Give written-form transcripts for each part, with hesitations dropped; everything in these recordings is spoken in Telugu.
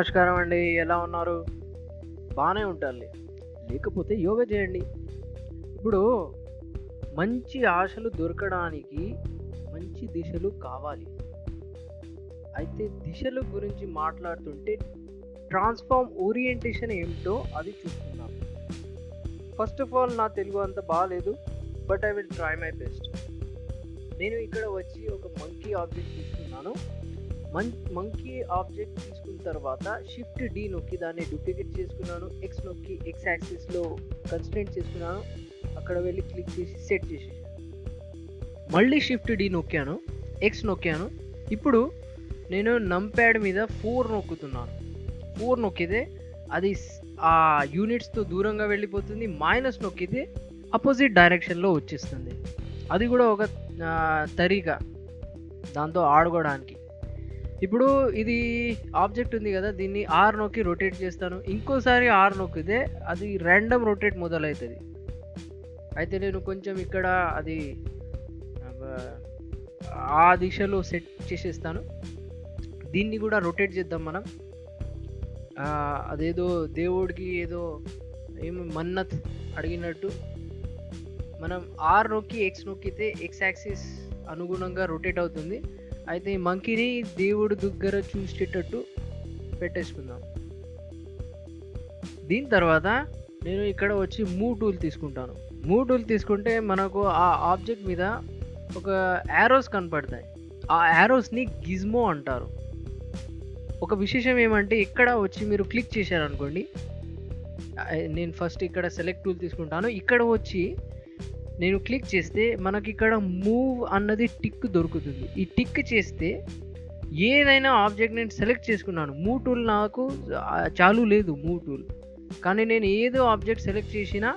నమస్కారం అండి. ఎలా ఉన్నారు? బానే ఉంటారులే. లేకపోతే యోగా చేయండి. ఇప్పుడు మంచి ఆశలు దొరకడానికి మంచి దిశలు కావాలి. అయితే దిశల గురించి మాట్లాడుతుంటే ట్రాన్స్‌ఫార్మ్ ఓరియంటేషన్ ఏమిటో అది చూసుకుందాం. ఫస్ట్ ఆఫ్ ఆల్ నా తెలుగు అంత బాలేదు. But I will try my best. నేను ఇక్కడ వచ్చి ఒక మంకీ ఆబ్జెక్ట్ తీసుకున్నాను. మంకీ ఆబ్జెక్ట్ తీసుకున్న తర్వాత షిఫ్ట్ డి నొక్కి దాన్ని డూప్లికేట్ చేసుకున్నాను. ఎక్స్ నొక్కి ఎక్స్ యాక్సిస్లో కన్స్ట్రెంట్ చేసుకున్నాను. అక్కడ వెళ్ళి క్లిక్ చేసి సెట్ చేసేసాను. మళ్ళీ షిఫ్ట్ డి నొక్కాను, ఎక్స్ నొక్కాను. ఇప్పుడు నేను నంప్యాడ్ మీద 4 నొక్కుతున్నాను. 4 నొక్కితే అది ఆ యూనిట్స్తో దూరంగా వెళ్ళిపోతుంది. మైనస్ నొక్కితే అపోజిట్ డైరెక్షన్లో వచ్చేస్తుంది. అది కూడా ఒక తరీకా దాంతో ఆడుకోవడానికి. ఇప్పుడు ఇది ఆబ్జెక్ట్ ఉంది కదా, దీన్ని ఆర్ నొక్కి రొటేట్ చేస్తాను. ఇంకోసారి ఆర్ నొక్కితే అది ర్యాండమ్ రొటేట్ మొదలవుతుంది. అయితే నేను కొంచెం ఇక్కడ అది ఆ దిశలో సెట్ చేసేస్తాను. దీన్ని కూడా రొటేట్ చేద్దాం మనం. అదేదో దేవుడికి ఏదో ఏమి మన్నత్ అడిగినట్టు మనం ఆర్ నొక్కి ఎక్స్ నొక్కితే ఎక్స్ యాక్సిస్ అనుగుణంగా రొటేట్ అవుతుంది. అయితే ఈ మంకీని దేవుడి దగ్గర చూసేటట్టు పెట్టేసుకుందాం. దీని తర్వాత నేను ఇక్కడ వచ్చి మూవ్ టూల్ తీసుకుంటాను. మూవ్ టూల్ తీసుకుంటే మనకు ఆ ఆబ్జెక్ట్ మీద ఒక యారోస్ కనపడతాయి. ఆ యారోస్ని గిజ్మో అంటారు. ఒక విశేషం ఏమంటే ఇక్కడ వచ్చి మీరు క్లిక్ చేశారనుకోండి, నేను ఫస్ట్ ఇక్కడ సెలెక్ట్ టూల్ తీసుకుంటాను. ఇక్కడ వచ్చి నేను క్లిక్ చేస్తే మనకి ఇక్కడ మూవ్ అన్నది టిక్ దొరుకుతుంది. ఈ టిక్ చేస్తే ఏదైనా ఆబ్జెక్ట్ నేను సెలెక్ట్ చేసుకున్నాను. మూవ్ టూల్ నాకు చాలు లేదు మూవ్ టూల్, కానీ నేను ఏదో ఆబ్జెక్ట్ సెలెక్ట్ చేసినా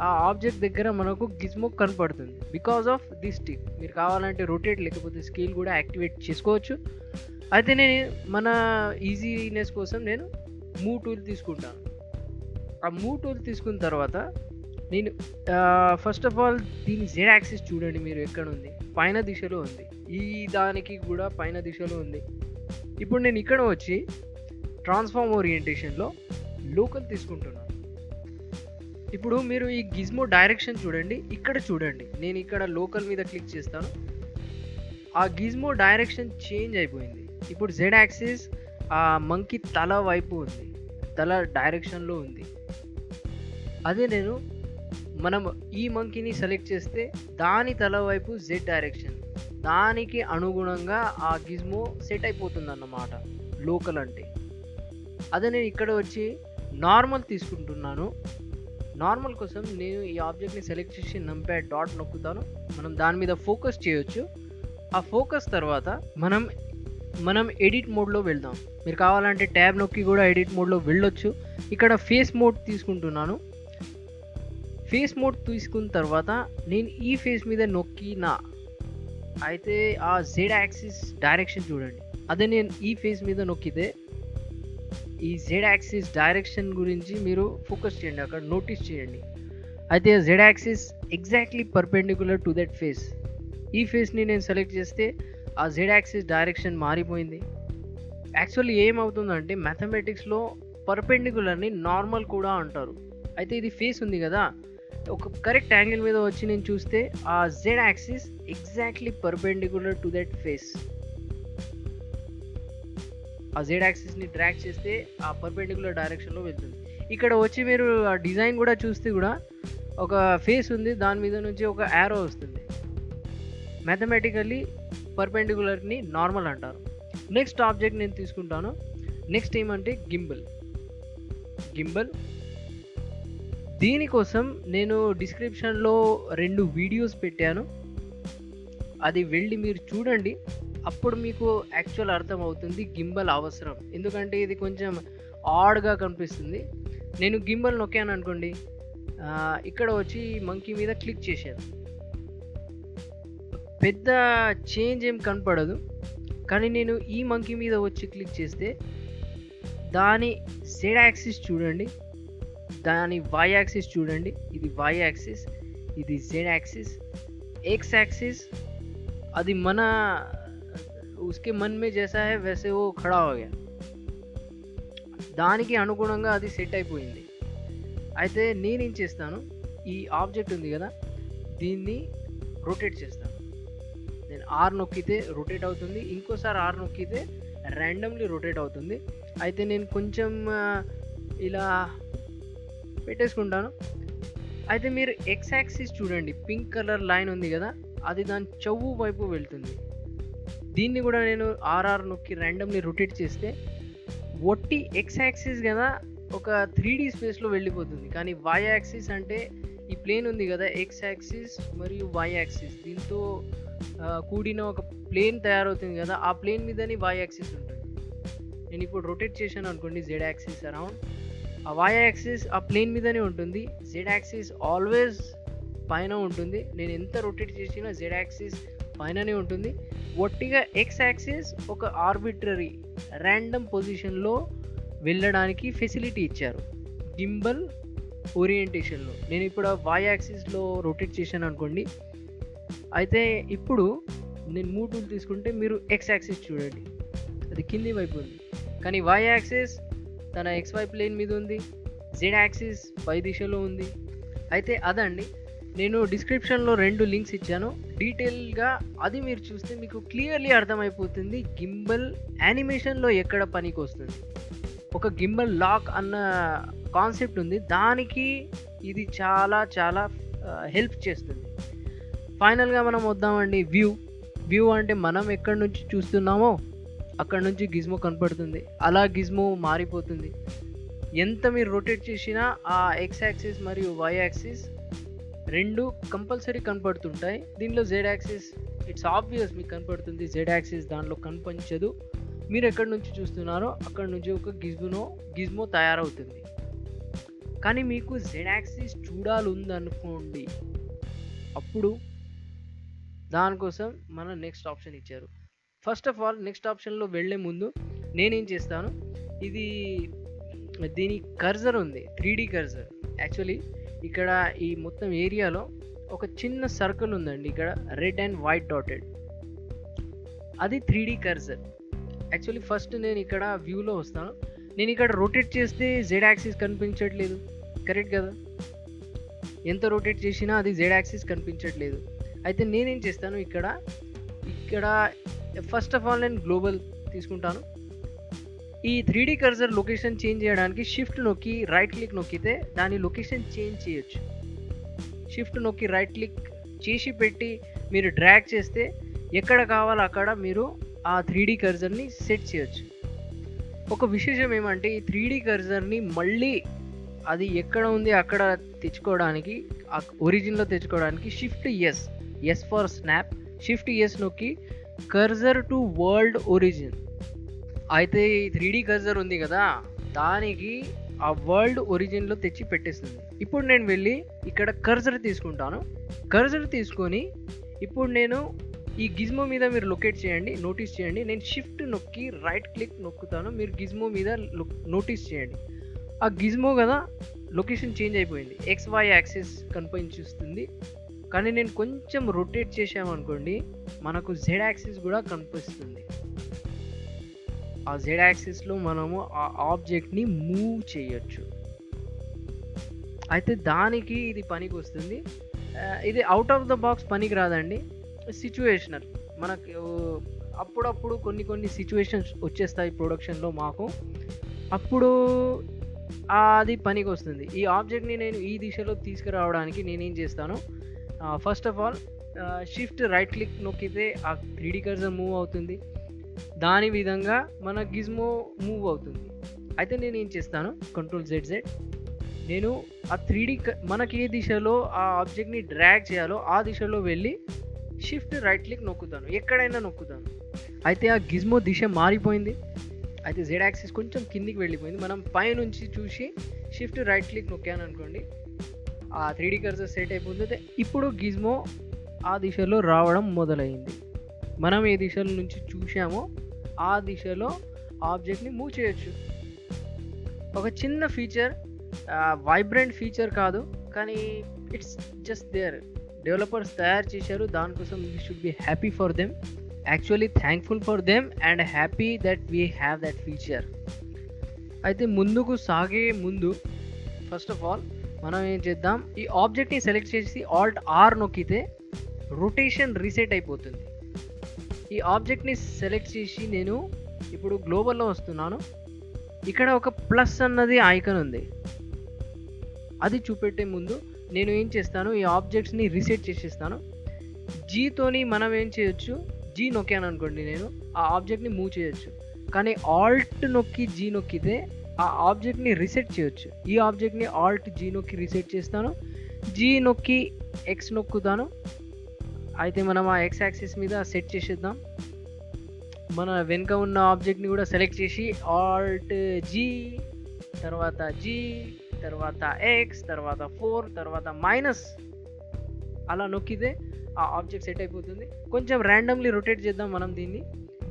ఆ ఆబ్జెక్ట్ దగ్గర మనకు గిజ్మో కనపడుతుంది బికాస్ ఆఫ్ దిస్ టిక్. మీరు కావాలంటే రొటేట్ లేకపోతే స్కేల్ కూడా యాక్టివేట్ చేసుకోవచ్చు. అయితే నేను మన ఈజీనెస్ కోసం నేను మూవ్ టూల్ తీసుకుంటాను. ఆ మూవ్ టూల్ తీసుకున్న తర్వాత నేను ఫస్ట్ ఆఫ్ ఆల్ దీని జెడ్ యాక్సిస్ చూడండి, మీరు ఎక్కడ ఉంది, పైన దిశలో ఉంది. ఈ దానికి కూడా పైన దిశలో ఉంది. ఇప్పుడు నేను ఇక్కడ వచ్చి ట్రాన్స్ఫార్మ్ ఓరియంటేషన్లో లోకల్ తీసుకుంటున్నాను. ఇప్పుడు మీరు ఈ గిజ్మో డైరెక్షన్ చూడండి, ఇక్కడ చూడండి. నేను ఇక్కడ లోకల్ మీద క్లిక్ చేస్తాను. ఆ గిజ్మో డైరెక్షన్ చేంజ్ అయిపోయింది. ఇప్పుడు జెడ్ యాక్సిస్ ఆ మంకీ తల వైపు ఉంది, తల డైరెక్షన్లో ఉంది. అదే మనం ఈ మంకీని సెలెక్ట్ చేస్తే దాని తల వైపు జెడ్ డైరెక్షన్, దానికి అనుగుణంగా ఆ గిజ్మో సెట్ అయిపోతుంది అన్నమాట లోకల్ అంటే. అదే నేను ఇక్కడ వచ్చి నార్మల్ తీసుకుంటున్నాను. నార్మల్ కోసం నేను ఈ ఆబ్జెక్ట్ని సెలెక్ట్ చేసి నంప్యాడ్ డాట్ నొక్కుతాను. మనం దాని మీద ఫోకస్ చేయొచ్చు. ఆ ఫోకస్ తర్వాత మనం ఎడిట్ మోడ్లో వెళ్దాం. మీరు కావాలంటే ట్యాబ్ నొక్కి కూడా ఎడిట్ మోడ్లో వెళ్ళొచ్చు. ఇక్కడ ఫేస్ మోడ్ తీసుకుంటున్నాను. ఫేస్ మోడ్ తీసుకున్న తర్వాత నేను ఈ ఫేస్ మీద నొక్కినా అయితే ఆ జెడ్ యాక్సిస్ డైరెక్షన్ చూడండి. అదే నేను ఈ ఫేస్ మీద నొక్కితే ఈ జెడ్ యాక్సిస్ డైరెక్షన్ గురించి మీరు ఫోకస్ చేయండి, అక్కడ నోటీస్ చేయండి. అయితే Z axis exactly perpendicular to that face. ఈ ఫేస్ని నేను సెలెక్ట్ చేస్తే ఆ జెడ్ యాక్సిస్ డైరెక్షన్ మారిపోయింది. యాక్చువల్లీ ఏమవుతుందంటే మ్యాథమెటిక్స్లో పర్పెండిక్యులర్ని నార్మల్ కూడా అంటారు. అయితే ఇది ఫేస్ ఉంది కదా, ఒక కరెక్ట్ యాంగిల్ మీద వచ్చి నేను చూస్తే ఆ Z axis exactly perpendicular to that face. ఆ జెడ్ యాక్సిస్ని డ్రాగ్ చేస్తే ఆ పర్పెండిక్యులర్ డైరెక్షన్లో వెళ్తుంది. ఇక్కడ వచ్చి మీరు ఆ డిజైన్ కూడా చూస్తే కూడా ఒక ఫేస్ ఉంది, దాని మీద నుంచి ఒక యారో వస్తుంది. మ్యాథమెటికల్లీ పర్పెండిక్యులర్ని నార్మల్ అంటారు. నెక్స్ట్ ఆబ్జెక్ట్ నేను తీసుకుంటాను. నెక్స్ట్ ఏమంటే గింబల్. దీనికోసం నేను డిస్క్రిప్షన్లో 2 వీడియోస్ పెట్టాను. అది వెళ్ళి మీరు చూడండి, అప్పుడు మీకు యాక్చువల్ అర్థమవుతుంది గింబల్ అవసరం. ఎందుకంటే ఇది కొంచెం ఆడ్గా కనిపిస్తుంది. నేను గింబల్ నొక్కాను అనుకోండి, ఇక్కడ వచ్చి మంకీ మీద క్లిక్ చేశాను. పెద్ద చేంజ్ ఏం కనపడదు. కానీ నేను ఈ మంకీ మీద వచ్చి క్లిక్ చేస్తే దాని జెడ్ యాక్సిస్ చూడండి, దాని వై యాక్సిస్ చూడండి. ఇది వై యాక్సిస్, ఇది జెడ్ యాక్సిస్, एक्स एक्सिस आदि मना उसके मन में जैसा है वैसे वो खड़ा हो गया। దానికి అనుగుణంగా అది సెట్ అయిపోయింది. అయితే నేనేం చేస్తాను, ఈ ఆబ్జెక్ట్ ఉంది కదా, దీన్ని రొటేట్ చేస్తాను. నేను ఆర్ నొక్కితే రొటేట్ అవుతుంది, ఇంకోసారి ఆర్ నొక్కితే ర్యాండమ్లీ రొటేట్ అవుతుంది. అయితే నేను కొంచెం ఇలా పెట్టేసుకుంటాను. అయితే మీరు ఎక్స్ యాక్సిస్ చూడండి, పింక్ కలర్ లైన్ ఉంది కదా, అది దాని చెవు వైపు వెళ్తుంది. దీన్ని కూడా నేను ఆర్ఆర్ నొక్కి ర్యాండమ్లీ రొటేట్ చేస్తే ఒట్టి ఎక్స్ యాక్సిస్ కదా ఒక 3D స్పేస్లో వెళ్ళిపోతుంది. కానీ వై యాక్సిస్ అంటే ఈ ప్లేన్ ఉంది కదా, ఎక్స్ యాక్సిస్ మరియు వై యాక్సిస్ దీంతో కూడిన ఒక ప్లేన్ తయారవుతుంది కదా, ఆ ప్లేన్ మీదని వై యాక్సిస్ ఉంటుంది. నేను ఇప్పుడు రొటేట్ చేశాను అనుకోండి జెడ్ యాక్సిస్ అరౌండ్, ఆ వై యాక్సిస్ ఆ ప్లేన్ మీదనే ఉంటుంది. జెడ్ యాక్సిస్ ఆల్వేస్ పైన ఉంటుంది. నేను ఎంత రొటేట్ చేసినా జెడ్ యాక్సిస్ పైననే ఉంటుంది. ఒట్టిగా ఎక్స్ యాక్సిస్ ఒక ఆర్బిట్రరీ ర్యాండమ్ పొజిషన్లో వెళ్ళడానికి ఫెసిలిటీ ఇచ్చారు గింబల్ ఓరియంటేషన్లో. నేను ఇప్పుడు వై యాక్సిస్లో రొటేట్ చేశాను అనుకోండి. అయితే ఇప్పుడు నేను మూవ్ టూల్ తీసుకుంటే మీరు ఎక్స్ యాక్సిస్ చూడండి, అది కింది వైపు ఉంది. కానీ వై యాక్సిస్ తన XY ప్లేన్ మీద ఉంది, జెడ్ యాక్సిస్ పై దిశలో ఉంది. అయితే అదండి, నేను డిస్క్రిప్షన్లో 2 లింక్స్ ఇచ్చాను డీటెయిల్గా. అది మీరు చూస్తే మీకు క్లియర్లీ అర్థమైపోతుంది గింబల్ యానిమేషన్లో ఎక్కడ పనికి వస్తుంది. ఒక గింబల్ లాక్ అన్న కాన్సెప్ట్ ఉంది, దానికి ఇది చాలా చాలా హెల్ప్ చేస్తుంది. ఫైనల్గా మనం వద్దామండి వ్యూ అంటే మనం ఎక్కడి నుంచి చూస్తున్నామో అక్కడ నుంచి గిజ్మో కనపడుతుంది. అలా గిజ్మో మారిపోతుంది. ఎంత మీరు రొటేట్ చేసినా ఆ ఎక్స్ యాక్సిస్ మరియు వై యాక్సిస్ 2 కంపల్సరీ కనపడుతుంటాయి. దీనిలో జెడ్ యాక్సిస్ ఇట్స్ ఆబ్వియస్ మీకు కనపడుతుంది, జెడ్ యాక్సిస్ దాంట్లో కనిపించదు. మీరు ఎక్కడి నుంచి చూస్తున్నారో అక్కడ నుంచి ఒక గిజ్మో తయారవుతుంది. కానీ మీకు జెడ్ యాక్సిస్ చూడాలందనుకోండి, అప్పుడు దానికోసం మన నెక్స్ట్ ఆప్షన్ ఇచ్చారు. ఫస్ట్ ఆఫ్ ఆల్ నెక్స్ట్ ఆప్షన్లో వెళ్ళే ముందు నేనేం చేస్తాను, దీని కర్సర్ ఉంది, 3D కర్సర్. యాక్చువల్లీ ఇక్కడ ఈ మొత్తం ఏరియాలో ఒక చిన్న సర్కిల్ ఉందండి, ఇక్కడ రెడ్ అండ్ వైట్ డాటెడ్, అది 3D కర్సర్. యాక్చువల్లీ ఫస్ట్ నేను ఇక్కడ వ్యూలో వస్తాను. నేను ఇక్కడ రొటేట్ చేస్తే జెడ్ యాక్సిస్ కనిపించట్లేదు, కరెక్ట్ కదా? ఎంత రొటేట్ చేసినా అది జెడ్ యాక్సిస్ కనిపించట్లేదు. అయితే నేనేం చేస్తాను, ఇక్కడ ఫస్ట్ ఆఫ్ ఆల్ నేను గ్లోబల్ తీసుకుంటాను. ఈ 3D కర్సర్ లొకేషన్ చేంజ్ చేయడానికి షిఫ్ట్ నొక్కి రైట్ క్లిక్ నొక్కితే దాని లొకేషన్ చేంజ్ చేయొచ్చు. షిఫ్ట్ నొక్కి రైట్ క్లిక్ చేసి పెట్టి మీరు డ్రాగ్ చేస్తే ఎక్కడ కావాలో అక్కడ మీరు ఆ 3D కర్సర్ని సెట్ చేయొచ్చు. ఒక విశేషం ఏమంటే ఈ 3D కర్సర్ని మళ్ళీ అది ఎక్కడ ఉంది అక్కడ తెచ్చుకోవడానికి, ఒరిజిన్లో తెచ్చుకోవడానికి shift yes for snap, shift yes నొక్కి కర్సర్ టు వరల్డ్ ఒరిజిన్. అయితే ఈ 3D కర్సర్ ఉంది కదా, దానికి ఆ వరల్డ్ ఒరిజిన్లో తెచ్చి పెట్టేస్తుంది. ఇప్పుడు నేను వెళ్ళి ఇక్కడ కర్సర్ తీసుకుంటాను. కర్సర్ తీసుకొని ఇప్పుడు నేను ఈ గిజ్మో మీద మీరు లొకేట్ చేయండి, నోటీస్ చేయండి. నేను షిఫ్ట్ నొక్కి రైట్ క్లిక్ నొక్కుతాను, మీరు గిజ్మో మీద నోటీస్ చేయండి. ఆ గిజ్మో కదా లొకేషన్ చేంజ్ అయిపోయింది, XY యాక్సిస్ కనిపించుస్తుంది. కానీ నేను కొంచెం రొటేట్ చేసామనుకోండి మనకు జెడ్ యాక్సిస్ కూడా కనిపిస్తుంది. ఆ జెడ్ యాక్సిస్లో మనము ఆ ఆబ్జెక్ట్ని మూవ్ చేయొచ్చు. అయితే దానికి ఇది పనికి వస్తుంది. ఇది అవుట్ ఆఫ్ ద బాక్స్ పనికి రాదండి, సిచ్యువేషనల్. మనకు అప్పుడప్పుడు కొన్ని సిచ్యువేషన్స్ వచ్చేస్తాయి ప్రొడక్షన్లో మాకు, అప్పుడు అది పనికి వస్తుంది. ఈ ఆబ్జెక్ట్ని నేను ఈ దిశలో తీసుకురావడానికి నేనేం చేస్తాను, first of all shift right click నొక్కితే ఆ 3D కర్సర్ మూవ్ అవుతుంది, దాని విధంగా మన గిజ్మో మూవ్ అవుతుంది. అయితే నేను ఏం చేస్తాను, Ctrl+Z, నేను ఆ 3D మనకి ఏ దిశలో ఆ ఆబ్జెక్ట్ని డ్రాగ్ చేయాలో ఆ దిశలో వెళ్ళి షిఫ్ట్ రైట్ క్లిక్ నొక్కుతాను, ఎక్కడైనా నొక్కుతాను. అయితే ఆ గిజ్మో దిశ మారిపోయింది. అయితే జెడ్ యాక్సిస్ కొంచెం కిందికి వెళ్ళిపోయింది. మనం పైనుంచి చూసి షిఫ్ట్ రైట్ క్లిక్ నొక్కాను అనుకోండి, ఆ 3D కర్సర్ సెట్ అయిపోతుంది. ఇప్పుడు గిజ్మో ఆ దిశలో రావడం మొదలైంది. మనం ఏ దిశల నుంచి చూసామో ఆ దిశలో ఆబ్జెక్ట్ని మూవ్ చేయొచ్చు. ఒక చిన్న ఫీచర్, వైబ్రెంట్ ఫీచర్ కాదు, కానీ ఇట్స్ జస్ట్ దేర్. డెవలపర్స్ తయారు చేశారు, దానికోసం we should be happy for them, actually thankful for them and happy that we have that feature. అయితే ముందుకు సాగే ముందు ఫస్ట్ ఆఫ్ ఆల్ మనం ఏం చేద్దాం, ఈ ఆబ్జెక్ట్ని సెలెక్ట్ చేసి ఆల్ట్ ఆర్ నొక్కితే రొటేషన్ రీసెట్ అయిపోతుంది. ఈ ఆబ్జెక్ట్ని సెలెక్ట్ చేసి నేను ఇప్పుడు గ్లోబల్లో వస్తున్నాను. ఇక్కడ ఒక ప్లస్ అన్నది ఐకాన్ ఉంది, అది చూపెట్టే ముందు నేను ఏం చేస్తాను, ఈ ఆబ్జెక్ట్స్ని రీసెట్ చేసేస్తాను. జీతోని మనం ఏం చేయొచ్చు, జీ నొక్కాను అనుకోండి, నేను ఆ ఆబ్జెక్ట్ని మూవ్ చేయొచ్చు. కానీ ఆల్ట్ నొక్కి జీ నొక్కితే ఆ ఆబ్జెక్ట్ని రీసెట్ చేయొచ్చు. ఈ ఆబ్జెక్ట్ని ఆల్ట్ జీ నొక్కి రీసెట్ చేస్తాను, జీ నొక్కి ఎక్స్ నొక్కుతాను. అయితే మనం ఆ ఎక్స్ యాక్సిస్ మీద సెట్ చేసేద్దాం. మన వెనుక ఉన్న ఆబ్జెక్ట్ని కూడా సెలెక్ట్ చేసి ఆల్ట్ జీ, తర్వాత జీ, తర్వాత ఎక్స్, తర్వాత 4, తర్వాత మైనస్ అలా నొక్కితే ఆ ఆబ్జెక్ట్ సెట్ అయిపోతుంది. కొంచెం ర్యాండమ్లీ రొటేట్ చేద్దాం మనం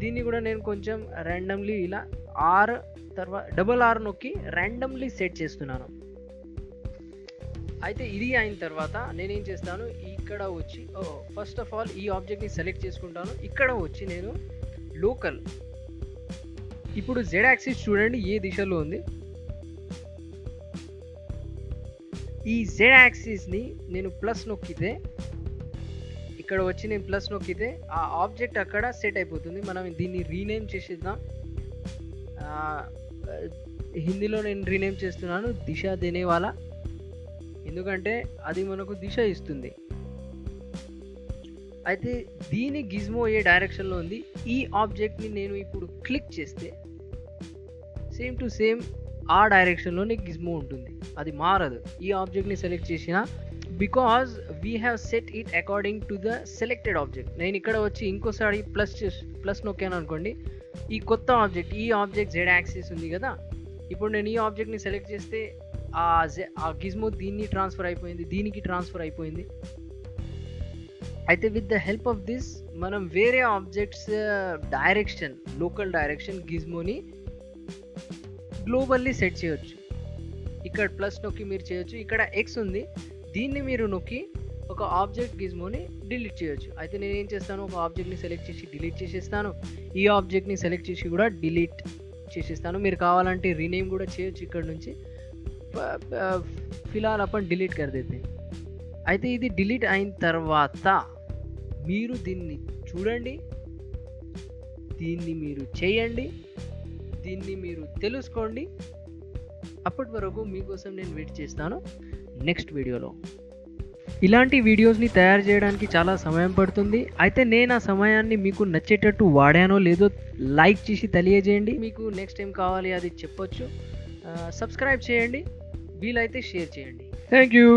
దీన్ని కూడా నేను కొంచెం ర్యాండమ్లీ ఇలా ఆర్ తర్వాత డబుల్ ఆర్ నొక్కి ర్యాండమ్లీ సెట్ చేస్తున్నాను. అయితే ఇది అయిన తర్వాత నేనేం చేస్తాను, ఇక్కడ వచ్చి ఫస్ట్ ఆఫ్ ఆల్ ఈ ఆబ్జెక్ట్ని సెలెక్ట్ చేసుకుంటాను. ఇక్కడ వచ్చి నేను లోకల్, ఇప్పుడు జెడ్ యాక్సిస్ చూడండి ఏ దిశలో ఉంది. ఈ జెడ్ యాక్సిస్ని నేను ప్లస్ నొక్కితే, ఇక్కడ వచ్చి నేను ప్లస్ నొక్కితే ఆ ఆబ్జెక్ట్ అక్కడ సెట్ అయిపోతుంది. మనం దీన్ని రీనేమ్ చేసేద్దాం. హిందీలో నేను రీనేమ్ చేస్తున్నాను దిశ దేనేవాలా, ఎందుకంటే అది మనకు దిశ ఇస్తుంది. అయితే దీని గిజ్మో ఏ డైరెక్షన్లో ఉంది, ఈ ఆబ్జెక్ట్ని నేను ఇప్పుడు క్లిక్ చేస్తే సేమ్ టు సేమ్ ఆ డైరెక్షన్లోనే గిజ్మో ఉంటుంది, అది మారదు. ఈ ఆబ్జెక్ట్ని సెలెక్ట్ చేసిన because we have set it according to the selected object. నేను ఇక్కడ వచ్చి ఇంకోసారి ప్లస్ నొక్కాను అనుకోండి, ఈ కొత్త ఆబ్జెక్ట్, ఈ ఆబ్జెక్ట్ జెడ్ యాక్సిస్ ఉంది కదా, ఇప్పుడు నేను ఈ ఆబ్జెక్ట్ని సెలెక్ట్ చేస్తే ఆ గిజ్మో దీన్ని ట్రాన్స్ఫర్ అయిపోయింది, దీనికి ట్రాన్స్ఫర్ అయిపోయింది. అయితే with the help of this మనం వేరే ఆబ్జెక్ట్స్ డైరెక్షన్, లోకల్ డైరెక్షన్ గిజ్మోని గ్లోబల్లీ సెట్ చేయొచ్చు. ఇక్కడ ప్లస్ నొక్కి మీరు చేయొచ్చు. ఇక్కడ ఎక్స్ ఉంది, దీన్ని మీరు నొక్కి ఒక ఆబ్జెక్ట్ గిజ్మోని డిలీట్ చేయొచ్చు. అయితే నేను ఏం చేస్తాను, ఒక ఆబ్జెక్ట్ని సెలెక్ట్ చేసి డిలీట్ చేసేస్తాను, ఈ ఆబ్జెక్ట్ని సెలెక్ట్ చేసి కూడా డిలీట్ చేసేస్తాను. మీరు కావాలంటే రీనేమ్ కూడా చేయొచ్చు ఇక్కడ నుంచి. ఫిలాల్ अपन డిలీట్ कर देते हैं. అయితే ఇది డిలీట్ అయిన తర్వాత మీరు దీన్ని చూడండి, దీన్ని మీరు చేయండి, దీన్ని మీరు తెలుసుకోండి. అప్పటి వరకు మీకోసం నేను వెయిట్ చేస్తాను నెక్స్ట్ వీడియోలో. ఇలాంటి వీడియోస్ని తయారు చేయడానికి చాలా సమయం పడుతుంది. అయితే నేను ఆ సమయాన్ని మీకు నచ్చేటట్టు వాడానో లేదో లైక్ చేసి తెలియజేయండి. మీకు నెక్స్ట్ ఏం కావాలి అది చెప్పొచ్చు. సబ్స్క్రైబ్ చేయండి, వీలైతే షేర్ చేయండి. Thank you.